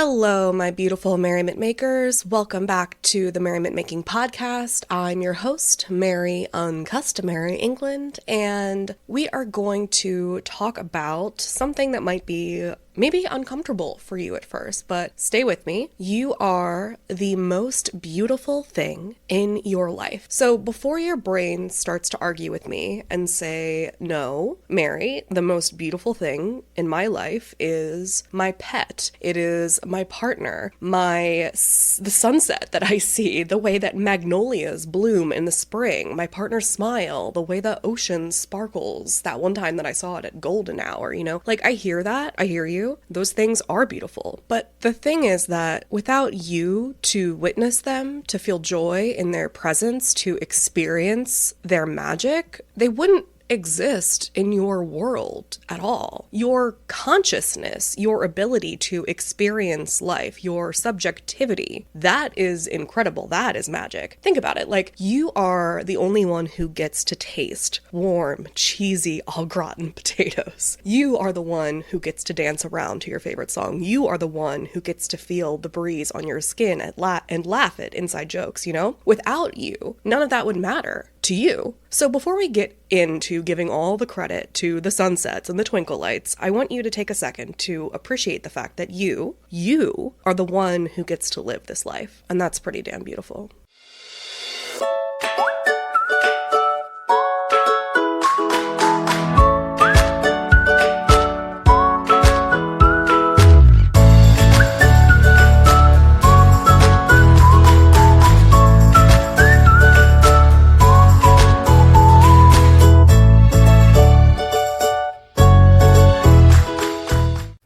Hello, my beautiful Merriment Makers. Welcome back to the Merriment Making podcast. I'm your host, Mary Uncustomary England, and we are going to talk about something that might be maybe uncomfortable for you at first, but stay with me. You are the most beautiful thing in your life. So before your brain starts to argue with me and say, no, Mary, the most beautiful thing in my life is my pet. It is my partner, the sunset that I see, the way that magnolias bloom in the spring, my partner's smile, the way the ocean sparkles, that one time that I saw it at golden hour, like I hear that, I hear you. Those things are beautiful. But the thing is that without you to witness them, to feel joy in their presence, to experience their magic, they wouldn't exist in your world at all. Your consciousness, your ability to experience life, your subjectivity, that is incredible. That is magic. Think about it. Like, you are the only one who gets to taste warm, cheesy, au gratin potatoes. You are the one who gets to dance around to your favorite song. You are the one who gets to feel the breeze on your skin and laugh at inside jokes, Without you, none of that would matter to you. So before we get into giving all the credit to the sunsets and the twinkle lights, I want you to take a second to appreciate the fact that you are the one who gets to live this life. And that's pretty damn beautiful.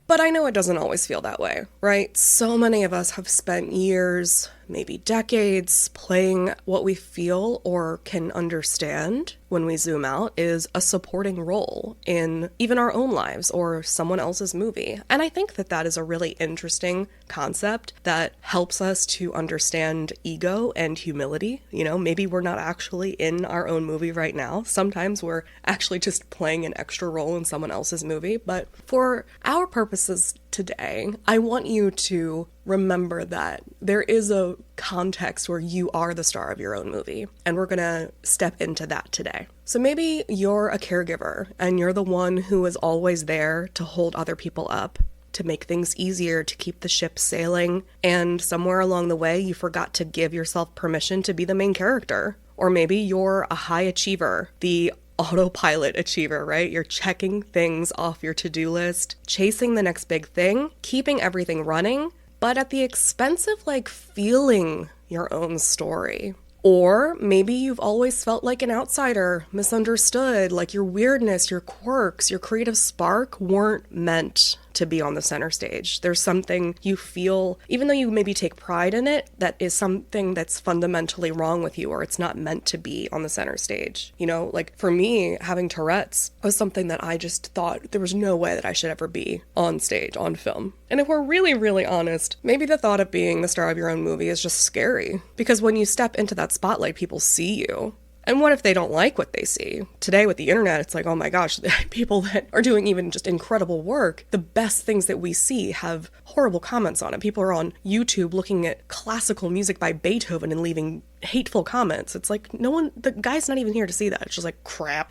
But I know it doesn't always feel that way, right? So many of us have spent years, maybe decades, playing what we feel or can understand when we zoom out is a supporting role in even our own lives or someone else's movie. And I think that that is a really interesting concept that helps us to understand ego and humility. Maybe we're not actually in our own movie right now. Sometimes we're actually just playing an extra role in someone else's movie. But for our purposes today, I want you to remember that there is a context where you are the star of your own movie, and we're gonna step into that today. So maybe you're a caregiver and you're the one who is always there to hold other people up, to make things easier, to keep the ship sailing, and somewhere along the way you forgot to give yourself permission to be the main character. Or maybe you're a high achiever, the autopilot achiever, right? You're checking things off your to-do list, chasing the next big thing, keeping everything running, but at the expense of feeling your own story. Or maybe you've always felt like an outsider, misunderstood, like your weirdness, your quirks, your creative spark weren't meant to be on the center stage. There's something you feel, even though you maybe take pride in it, that is something that's fundamentally wrong with you, or it's not meant to be on the center stage. Like for me, having Tourette's was something that I just thought there was no way that I should ever be on stage, on film. And if we're really, really honest, maybe the thought of being the star of your own movie is just scary. Because when you step into that spotlight, people see you. And what if they don't like what they see? Today with the internet, it's like, oh my gosh, people that are doing even just incredible work, the best things that we see have horrible comments on it. People are on YouTube looking at classical music by Beethoven and leaving hateful comments. It's like, the guy's not even here to see that. It's just like, crap.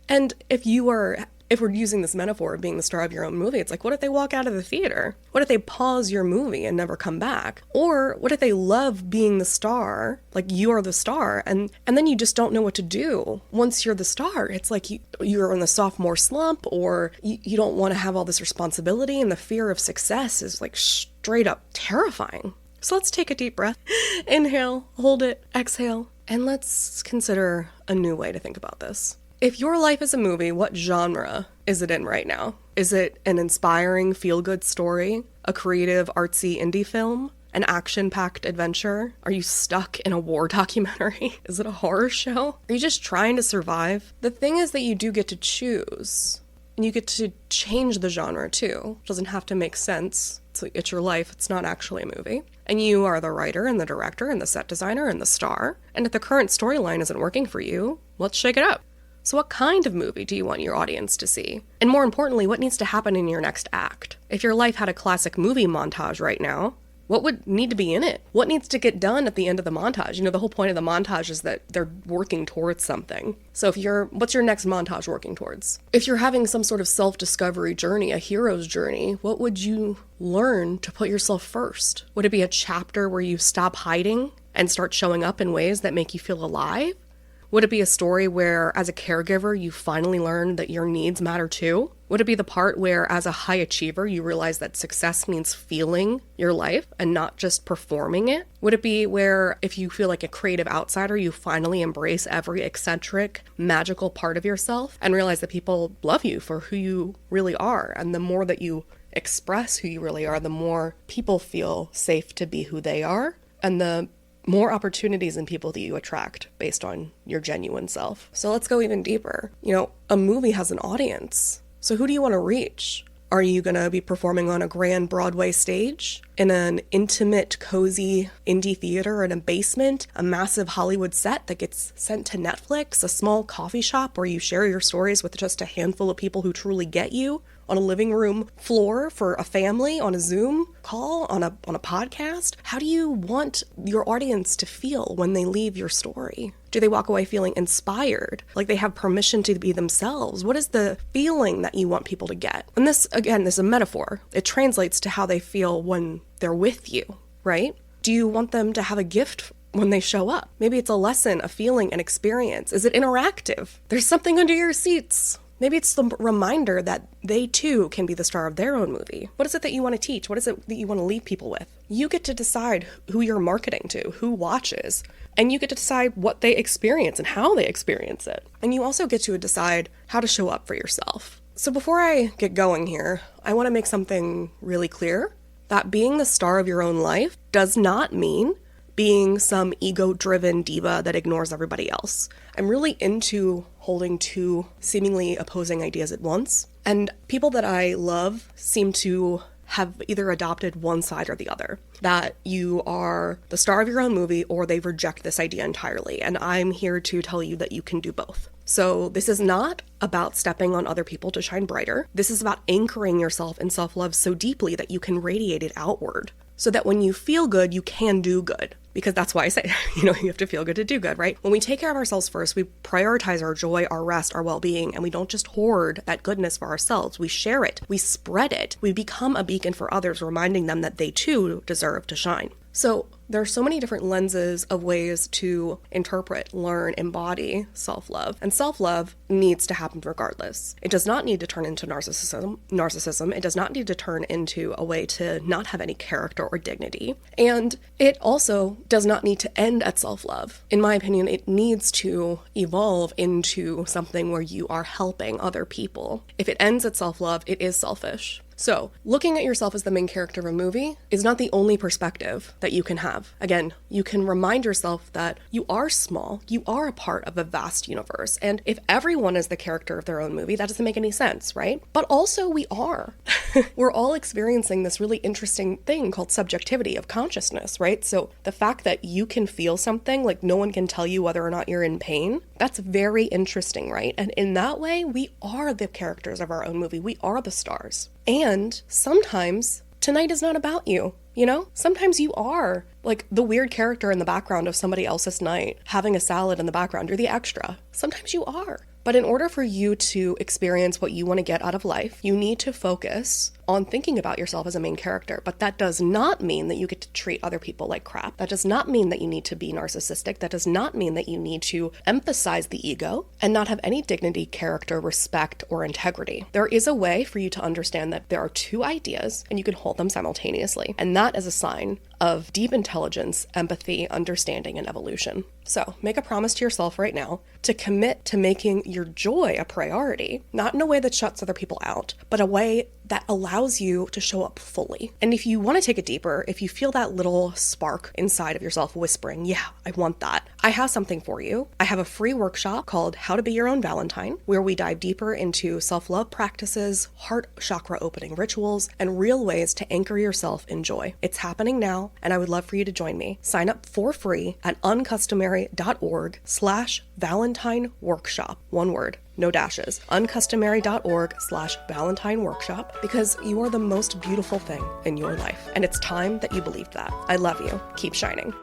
And if we're using this metaphor of being the star of your own movie, it's like, what if they walk out of the theater? What if they pause your movie and never come back? Or what if they love being the star, like you are the star, and then you just don't know what to do once you're the star? It's like you're in the sophomore slump, or you don't want to have all this responsibility, and the fear of success is like straight up terrifying. So let's take a deep breath. Inhale, hold it, exhale, and let's consider a new way to think about this. If your life is a movie, what genre is it in right now? Is it an inspiring, feel-good story? A creative, artsy indie film? An action-packed adventure? Are you stuck in a war documentary? Is it a horror show? Are you just trying to survive? The thing is that you do get to choose. And you get to change the genre too. It doesn't have to make sense. It's your life. It's not actually a movie. And you are the writer and the director and the set designer and the star. And if the current storyline isn't working for you, let's shake it up. So what kind of movie do you want your audience to see? And more importantly, what needs to happen in your next act? If your life had a classic movie montage right now, what would need to be in it? What needs to get done at the end of the montage? You know, the whole point of the montage is that they're working towards something. So what's your next montage working towards? If you're having some sort of self-discovery journey, a hero's journey, what would you learn to put yourself first? Would it be a chapter where you stop hiding and start showing up in ways that make you feel alive? Would it be a story where, as a caregiver, you finally learn that your needs matter too? Would it be the part where, as a high achiever, you realize that success means feeling your life and not just performing it? Would it be where, if you feel like a creative outsider, you finally embrace every eccentric, magical part of yourself and realize that people love you for who you really are? And the more that you express who you really are, the more people feel safe to be who they are, and the more opportunities and people that you attract based on your genuine self. So let's go even deeper. You know, a movie has an audience. So who do you want to reach? Are you going to be performing on a grand Broadway stage, in an intimate, cozy indie theater in a basement, a massive Hollywood set that gets sent to Netflix, a small coffee shop where you share your stories with just a handful of people who truly get you, on a living room floor for a family, on a Zoom call, on a podcast? How do you want your audience to feel when they leave your story? Do they walk away feeling inspired, like they have permission to be themselves? What is the feeling that you want people to get? And this, again, this is a metaphor. It translates to how they feel when they're with you, right? Do you want them to have a gift when they show up? Maybe it's a lesson, a feeling, an experience. Is it interactive? There's something under your seats. Maybe it's the reminder that they too can be the star of their own movie. What is it that you want to teach? What is it that you want to leave people with? You get to decide who you're marketing to, who watches, and you get to decide what they experience and how they experience it. And you also get to decide how to show up for yourself. So before I get going here, I want to make something really clear, that being the star of your own life does not mean being some ego-driven diva that ignores everybody else. I'm really into holding two seemingly opposing ideas at once, and people that I love seem to have either adopted one side or the other, that you are the star of your own movie or they reject this idea entirely, and I'm here to tell you that you can do both. So this is not about stepping on other people to shine brighter. This is about anchoring yourself in self-love so deeply that you can radiate it outward, so that when you feel good, you can do good. Because that's why I say, you have to feel good to do good, right? When we take care of ourselves first, we prioritize our joy, our rest, our well-being, and we don't just hoard that goodness for ourselves. We share it. We spread it. We become a beacon for others, reminding them that they too deserve to shine. So there are so many different lenses of ways to interpret, learn, embody self-love. And self-love needs to happen regardless. It does not need to turn into narcissism. It does not need to turn into a way to not have any character or dignity. And it also does not need to end at self-love. In my opinion, it needs to evolve into something where you are helping other people. If it ends at self-love, it is selfish. So, looking at yourself as the main character of a movie is not the only perspective that you can have. Again, you can remind yourself that you are small, you are a part of a vast universe, and if everyone is the character of their own movie, that doesn't make any sense, right? But also we are. We're all experiencing this really interesting thing called subjectivity of consciousness, right? So the fact that you can feel something, like no one can tell you whether or not you're in pain, that's very interesting, right? And in that way, we are the characters of our own movie. We are the stars. And sometimes tonight is not about you, Sometimes you are like the weird character in the background of somebody else's night, having a salad in the background. You're the extra. Sometimes you are. But in order for you to experience what you want to get out of life, you need to focus on thinking about yourself as a main character. But that does not mean that you get to treat other people like crap. That does not mean that you need to be narcissistic. That does not mean that you need to emphasize the ego and not have any dignity, character, respect, or integrity. There is a way for you to understand that there are two ideas and you can hold them simultaneously. And that is a sign of deep intelligence, empathy, understanding, and evolution. So make a promise to yourself right now to commit to making your joy a priority, not in a way that shuts other people out, but a way that allows you to show up fully. And if you want to take it deeper, if you feel that little spark inside of yourself whispering, yeah, I want that, I have something for you. I have a free workshop called How to Be Your Own Valentine, where we dive deeper into self-love practices, heart chakra opening rituals, and real ways to anchor yourself in joy. It's happening now, and I would love for you to join me. Sign up for free at uncustomary.org/Valentine Workshop. One word, no dashes. uncustomary.org/Valentine Workshop, because you are the most beautiful thing in your life. And it's time that you believed that. I love you. Keep shining.